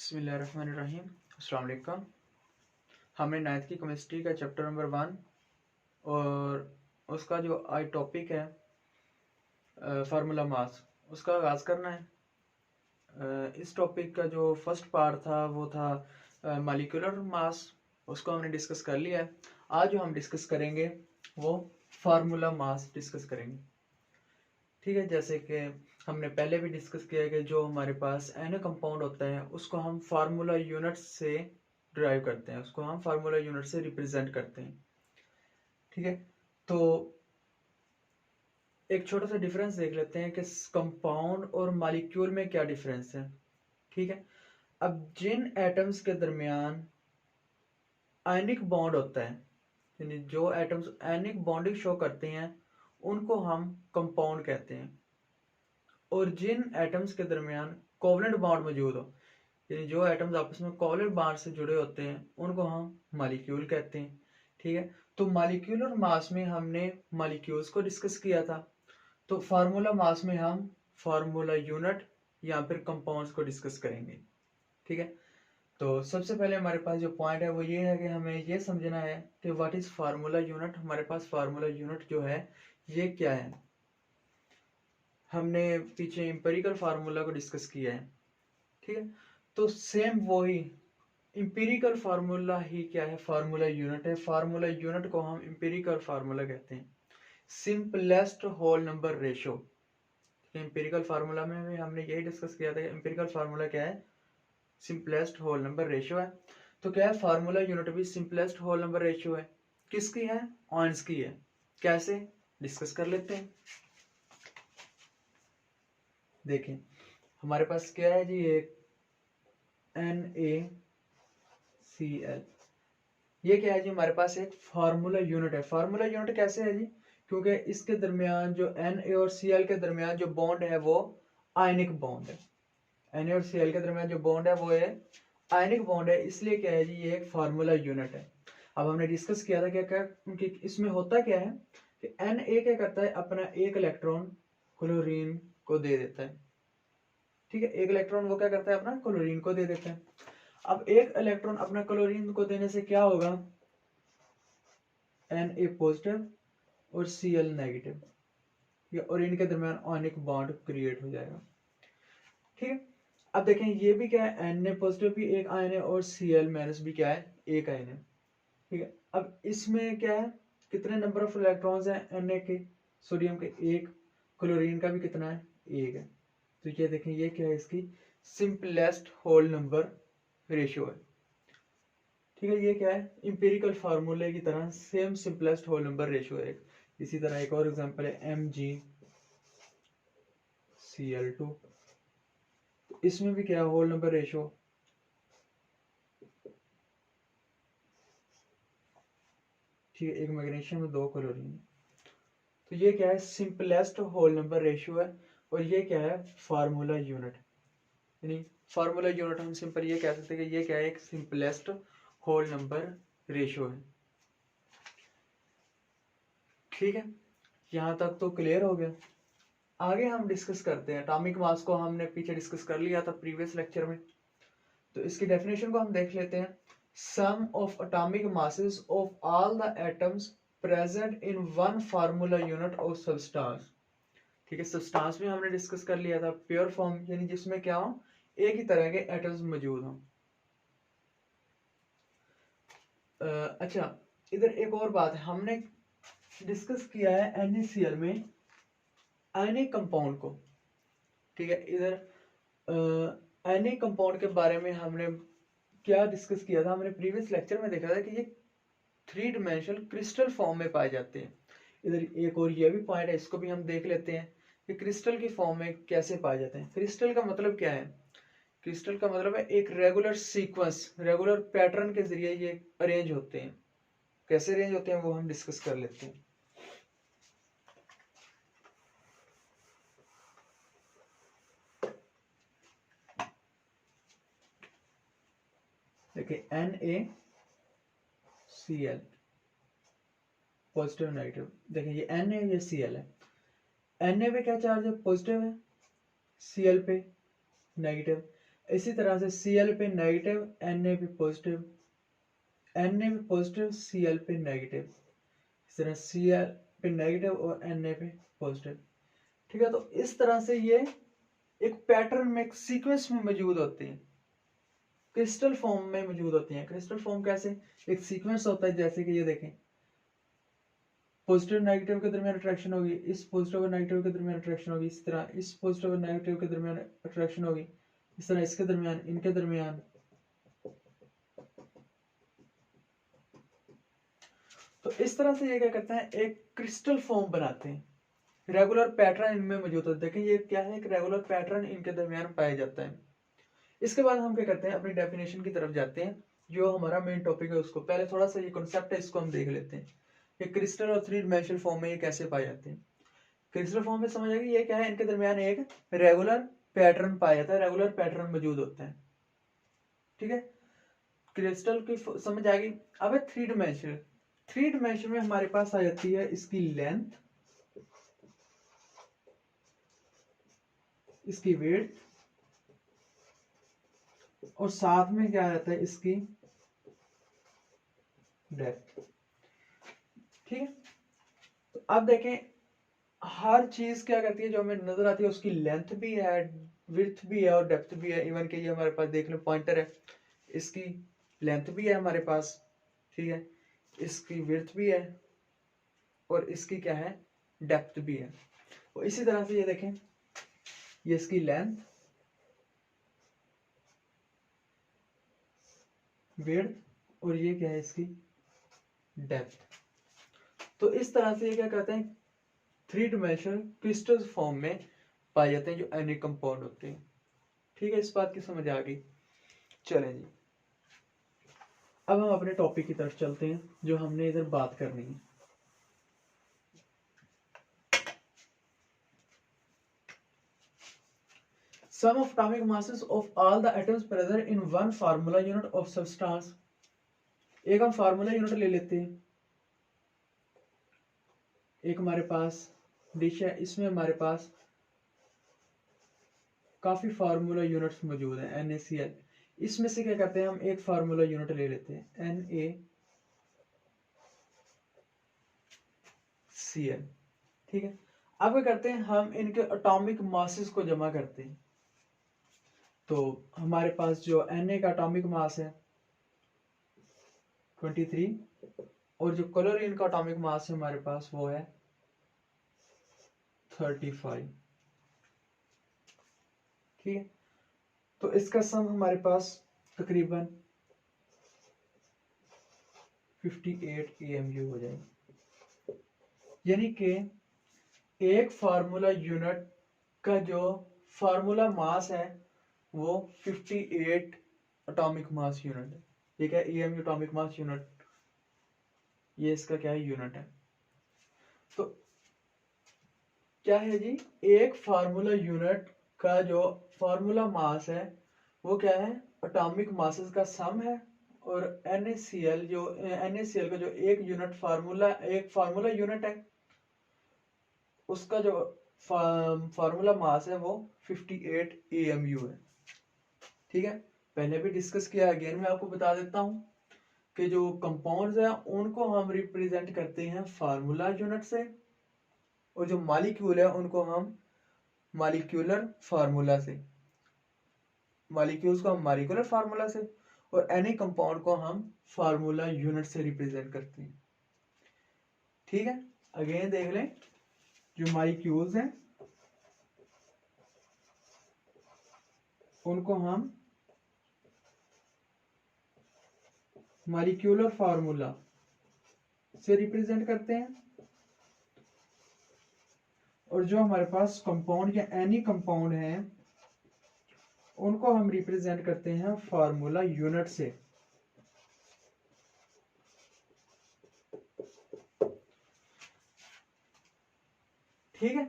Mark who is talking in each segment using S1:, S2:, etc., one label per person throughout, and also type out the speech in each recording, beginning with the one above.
S1: बिस्मिल्लाहिर्रहमानिर्रहीम। अस्सलाम वालेकुम। हमने नाइन्थ की केमिस्ट्री का चैप्टर नंबर 1 और उसका जो आज टॉपिक है फार्मूला मास, उसका आगाज़ करना है। इस टॉपिक का जो फर्स्ट पार्ट था वो था मॉलिक्यूलर मास, उसको हमने डिस्कस कर लिया है। आज जो हम डिस्कस करेंगे वो फार्मूला मास डिस्कस करेंगे। ठीक है, जैसे कि हमने पहले भी डिस्कस किया कि जो हमारे पास एन कंपाउंड होता है उसको हम फार्मूला यूनिट से ड्राइव करते हैं, उसको हम फार्मूला यूनिट से रिप्रेजेंट करते हैं। ठीक है, तो एक छोटा सा डिफरेंस देख लेते हैं कि कंपाउंड और मॉलिक्यूल में क्या डिफरेंस है। ठीक है, अब जिन एटम्स के दरमियान आयनिक बॉन्ड होता है, यानी जो एटम्स आयनिक बॉन्डिंग शो करते हैं उनको हम कंपाउंड कहते हैं, और जिन एटम्स के दरमियान कोवलेंट बॉन्ड मौजूद हो, यानी जो एटम्स आपस में कोवलेंट बॉन्ड से जुड़े होते हैं, उनको हम मॉलिक्यूल कहते हैं। ठीक है, तो मॉलिक्यूलर मास में हमने मॉलिक्यूल्स को डिस्कस किया था, तो फार्मूला मास में हम फार्मूला यूनिट या फिर कंपाउंड्स को डिस्कस करेंगे। ठीक है, तो सबसे पहले हमारे पास जो पॉइंट है वो ये है कि हमें ये समझना है कि व्हाट इज फार्मूला यूनिट। हमारे पास फार्मूला यूनिट जो है ये क्या है। हमने पीछे एम्पिरिकल फार्मूला को डिस्कस किया है। ठीक है, तो सेम वही इंपेरिकल फार्मूला ही क्या है, फार्मूला यूनिट है। फार्मूला यूनिट को हम इंपेरिकल फार्मूला कहते हैं, simplest whole number ratio. Empirical formula में भी हमने यही डिस्कस किया था कि इंपेरिकल फार्मूला क्या है, सिंपलेस्ट होल नंबर रेशो है। तो क्या है, फार्मूला यूनिट भी सिंपलेस्ट होल नंबर रेशो है। किसकी है, ऑइंस की है। कैसे, डिस्कस कर लेते हैं। देखें, हमारे पास क्या है जी, एक NaCl, ये क्या है जी, हमारे पास एक फार्मूला यूनिट है। फार्मूला यूनिट कैसे है जी, क्योंकि इसके दरमियान जो Na और Cl के दरमियान जो बॉन्ड है वो आयनिक बॉन्ड है। Na और Cl के दरमियान जो बॉन्ड है वो है आयनिक बॉन्ड है, इसलिए क्या है जी, ये एक फार्मूला यूनिट है। अब हमने डिस्कस किया था क्या क्या कि इसमें होता क्या है कि Na क्या करता है, अपना एक इलेक्ट्रॉन क्लोरीन को दे देता है। ठीक है, एक इलेक्ट्रॉन वो क्या करता है, अपना क्लोरीन को दे देता है। अब एक इलेक्ट्रॉन अपना क्लोरीन को देने से क्या होगा, Na पॉजिटिव और Cl नेगेटिव, और इनके दरमियान आयनिक बॉन्ड क्रिएट हो जाएगा। ठीक है, अब देखें ये भी क्या है, Na पॉजिटिव भी एक आयन है और Cl माइनस भी क्या है, एक आयन है। ठीक है, अब इसमें क्या है, कितने नंबर ऑफ इलेक्ट्रॉन्स हैं Na के, सोडियम के एक, क्लोरीन का भी कितना है, एक है। तो ये देखें ये क्या है, इसकी सिंपलेस्ट होल नंबर रेशियो है। ठीक है, ये क्या है, इंपेरिकल फार्मूले की तरह same simplest whole number ratio है। इसी तरह एक और एग्जांपल है MgCl2, इसमें भी क्या है, होल नंबर रेशियो। ठीक है, एक मैग्नीशियम में दो क्लोरीन, तो ये क्या है, सिंपलेस्ट होल नंबर रेशियो है। और ये क्या है, फार्मूला यूनिट। यानी फार्मूला यूनिट हम सिंपल ये कह सकते हैं कि ये क्या है, एक सिंपलेस्ट होल नंबर रेशियो है। ठीक है, यहाँ तक तो क्लियर हो गया। आगे हम डिस्कस करते हैं एटॉमिक मास को। हमने पीछे डिस्कस कर लिया था प्रीवियस लेक्चर में, तो इसकी डेफिनेशन को हम देख लेते हैं। Sum of atomic masses of all the atoms present in one formula unit of substance. ठीक है, सब्सटेंस में हमने डिस्कस कर लिया था प्योर फॉर्म, यानी जिसमें क्या हो, एक ही तरह के एटम्स मौजूद हों। अच्छा, इधर एक और बात है, हमने डिस्कस किया है NaCl में आयनिक कंपाउंड को। ठीक है, इधर आयनिक कंपाउंड के बारे में हमने क्या डिस्कस किया था, हमने प्रीवियस लेक्चर में देखा था कि ये 3 डायमेंशनल क्रिस्टल फॉर्म में पाए जाते हैं। इधर एक और ये भी पॉइंट है, इसको भी हम देख लेते हैं कि क्रिस्टल की फॉर्म में कैसे पाए जाते हैं। क्रिस्टल का मतलब क्या है, क्रिस्टल का मतलब है एक रेगुलर सीक्वेंस, रेगुलर पैटर्न के जरिए ये अरेंज होते हैं। कैसे अरेंज होते हैं वो हम डिस्कस कर लेते हैं। देखिए NaCl पॉजिटिव नेगेटिव, देखिए ये Na ये Cl है। Na पे क्या चार्ज है, पॉजिटिव है, Cl पे नेगेटिव। इसी तरह से Cl पे नेगेटिव, Na पे पॉजिटिव, Na पे पॉजिटिव, Cl पे नेगेटिव, इस तरह Cl पे नेगेटिव और Na पे पॉजिटिव। ठीक है, तो इस तरह से ये एक पैटर्न में, एक सीक्वेंस में मौजूद होती हैं, क्रिस्टल फॉर्म में मौजूद होती हैं। क्रिस्टल फॉर्म कैसे? एक सीक्वेंस होता है, जैसे कि ये देखें, पॉजिटिव नेगेटिव के दरमियान अट्रैक्शन होगी, इस पॉजिटिव और नेगेटिव के दरमियान अट्रैक्शन होगी, इस तरह इस पॉजिटिव और नेगेटिव के दरमियान अट्रैक्शन होगी, इस तरह इसके दरमियान, इनके दरमियान। तो इस तरह से ये क्या करते हैं, एक क्रिस्टल फॉर्म बनाते हैं, रेगुलर पैटर्न इनमें मौजूद होता है। देखें ये क्या है, एक रेगुलर पैटर्न इनके दरमियान पाया जाता है। इसके बाद हम क्या करते हैं, अपनी डेफिनेशन की तरफ जाते हैं, जो हमारा मेन टॉपिक है उसको। पहले थोड़ा सा ये कॉन्सेप्ट है, इसको हम देख लेते हैं कि क्रिस्टल और थ्री डिमेंशनल फॉर्म में ये कैसे पाए जाते हैं। क्रिस्टल फॉर्म में समझ आएगी, ये क्या है, इनके दरमियान एक रेगुलर पैटर्न पाया जाता है, रेगुलर पैटर्न मौजूद होता है। ठीक है, क्रिस्टल की समझ आ गई। अब है थ्री डिमेंशनल। थ्री डिमेंशन में हमारे पास आ जाती है इसकी लेंथ, इसकी विड्थ, और साथ में क्या आ जाता है, इसकी डेप्थ। ठीक है, तो अब देखें, हर चीज क्या करती है जो हमें नजर आती है, उसकी लेंथ भी है, विड्थ भी है और डेप्थ भी है। इवन के ये हमारे पास देख लो पॉइंटर है, इसकी लेंथ भी है हमारे पास, ठीक है, इसकी विड्थ भी है और इसकी क्या है, डेप्थ भी है। और इसी तरह से ये देखें, ये इसकी लेंथ, विड्थ और ये क्या है, इसकी डेप्थ। तो इस तरह से ये क्या कहते हैं, थ्री डिमेंशनल क्रिस्टल फॉर्म में पाए जाते हैं, जो एनिक कंपाउंड होते हैं। ठीक है, इस बात की समझ आ गई। चलें जी, अब हम अपने टॉपिक की तरफ चलते हैं, जो हमने इधर बात करनी है। Sum of atomic masses of all the atoms present in one formula unit of substance। एक हम फार्मूला यूनिट ले लेते हैं, एक हमारे पास डिश है, इसमें हमारे पास काफी फार्मूला यूनिट्स मौजूद हैं, NaCl। इसमें से क्या करते हैं, हम एक फार्मूला यूनिट ले लेते हैं, NaCl। ठीक है, अब क्या करते हैं, हम इनके एटॉमिक मासेस को जमा करते हैं। तो हमारे पास जो Na का एटॉमिक मास है 23, और जो क्लोरीन का एटॉमिक मास है हमारे पास वो है 35। ठीक है, तो इसका सम हमारे पास तकरीबन 58 AMU हो जाएगा। यानी कि एक फार्मूला यूनिट का जो फार्मूला मास है वो 58 एटॉमिक मास यूनिट है। ठीक है, EMU एटॉमिक मास यूनिट, ये इसका क्या है, यूनिट है। तो क्या है जी, एक फार्मूला यूनिट का जो फार्मूला मास है वो क्या है, एटॉमिक मासेस का सम है। और NaCl का जो एक यूनिट फार्मूला, एक फार्मूला यूनिट है, उसका जो फार्मूला मास है वो 58 AMU है। ठीक है, पहले भी डिस्कस किया, अगेन मैं आपको बता देता हूं कि जो कंपाउंड्स हैं उनको हम रिप्रेजेंट करते हैं फार्मूला यूनिट से, और जो मॉलिक्यूल है उनको हम मॉलिक्यूलर फार्मूला से, मॉलिक्यूल्स को हम मॉलिक्यूलर फार्मूला से, और एनी कंपाउंड को हम फार्मूला यूनिट से रिप्रेजेंट करते हैं। ठीक है, अगेन देख लें, जो मॉलिक्यूल्स हैं उनको हम मॉलिक्यूलर फार्मूला से रिप्रेजेंट करते हैं, और जो हमारे पास कंपाउंड या एनी कंपाउंड है उनको हम रिप्रेजेंट करते हैं फार्मूला यूनिट से। ठीक है,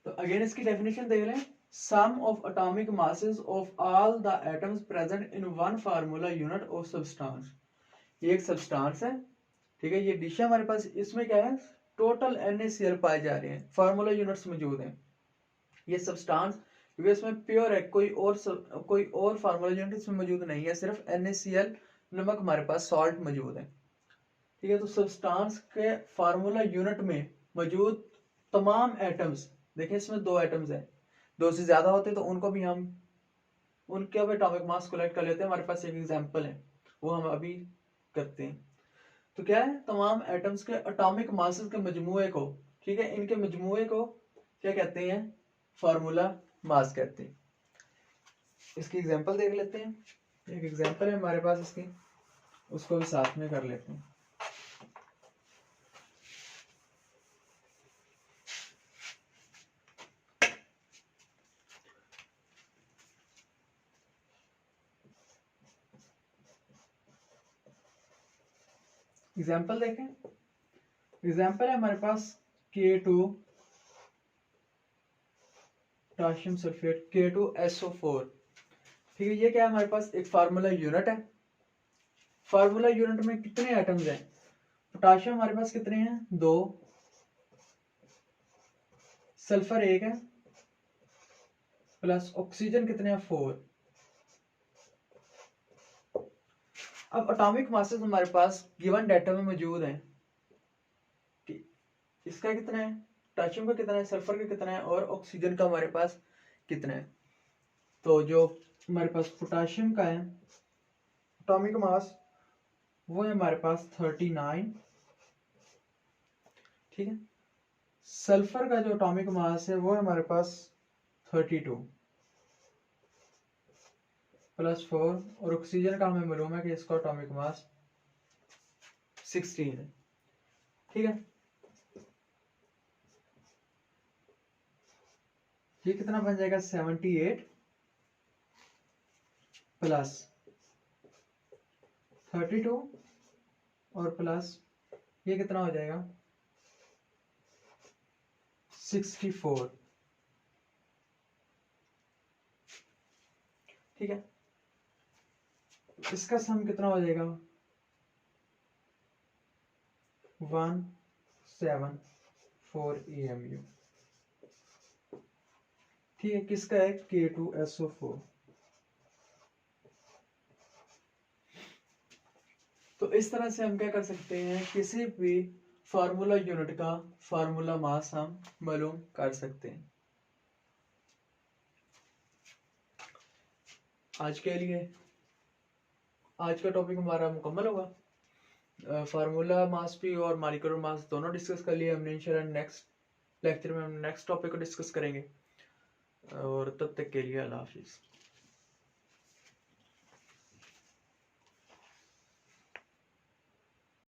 S1: तो अगेन इसकी डेफिनेशन देख लें, sum of atomic masses of all the atoms present in one formula unit of substance. ये एक सब्सटेंस है, ठीक है, ये डिश है हमारे पास, इसमें क्या है, टोटल NaCl पाए जा रहे हैं, फार्मूला यूनिट्स मौजूद हैं। ये सब्सटेंस क्योंकि इसमें प्योर है, कोई और फार्मूला यूनिट इसमें मौजूद नहीं है, सिर्फ NaCl नमक हमारे पास सॉल्ट मौजूद है। ठीक है, तो सब्सटेंस के फार्मूला यूनिट में मौजूद तमाम एटम्स, देखिए इसमें 2 एटम्स हैं, 2 से ज्यादा होते तो उनको भी हम उनके अब एटॉमिक मास कलेक्ट कर लेते हैं। हमारे पास एक एग्जांपल है, वो हम अभी करते हैं। तो क्या है, तमाम एटम्स के एटॉमिक मासेस के मजमूए को, ठीक है, इनके मजमूए को क्या कहते हैं, फार्मूला मास कहते हैं। इसकी एग्जांपल देख लेते हैं, एक एग्जांपल है हमारे पास इसकी, उसको भी साथ में कर लेते हैं। एग्जाम्पल देखें, एग्जाम्पल है हमारे पास K2 पोटाशियम सल्फेट K2SO4। ठीक है, ये क्या है, हमारे पास एक फार्मूला यूनिट है। फार्मूला यूनिट में कितने एटम्स हैं, पोटाशियम हमारे पास कितने हैं, 2, सल्फर 1 है, प्लस ऑक्सीजन कितने हैं, 4। अब एटॉमिक मासेस हमारे पास गिवन डाटा में मौजूद हैं कि इसका कितना है, पोटेशियम का कितना है, सल्फर का कितना है और ऑक्सीजन का हमारे पास कितना है। तो जो हमारे पास पोटेशियम का है एटॉमिक मास, वो है हमारे पास 39। ठीक है, सल्फर का जो एटॉमिक मास है वो है हमारे पास 32 प्लस 4, और ऑक्सीजन का हमें मालूम है कि इसका एटॉमिक मास 16 है। ठीक है, ये कितना बन जाएगा, 78 प्लस 32 और प्लस ये कितना हो जाएगा, 64। ठीक है, इसका सम कितना हो जाएगा, 174 EMU। ठीक है, किसका है, K2SO4। तो इस तरह से हम क्या कर सकते हैं, किसी भी फार्मूला यूनिट का फार्मूला मास हम मालूम कर सकते हैं। आज के लिए आज का टॉपिक हमारा मुकम्मल होगा। फार्मूला मास भी और मॉलिक्यूलर मास दोनों डिस्कस कर लिए हमने। इंशाल्लाह नेक्स्ट लेक्चर में हम नेक्स्ट टॉपिक को डिस्कस करेंगे, और तब तक के लिए अल्लाह हाफिज़।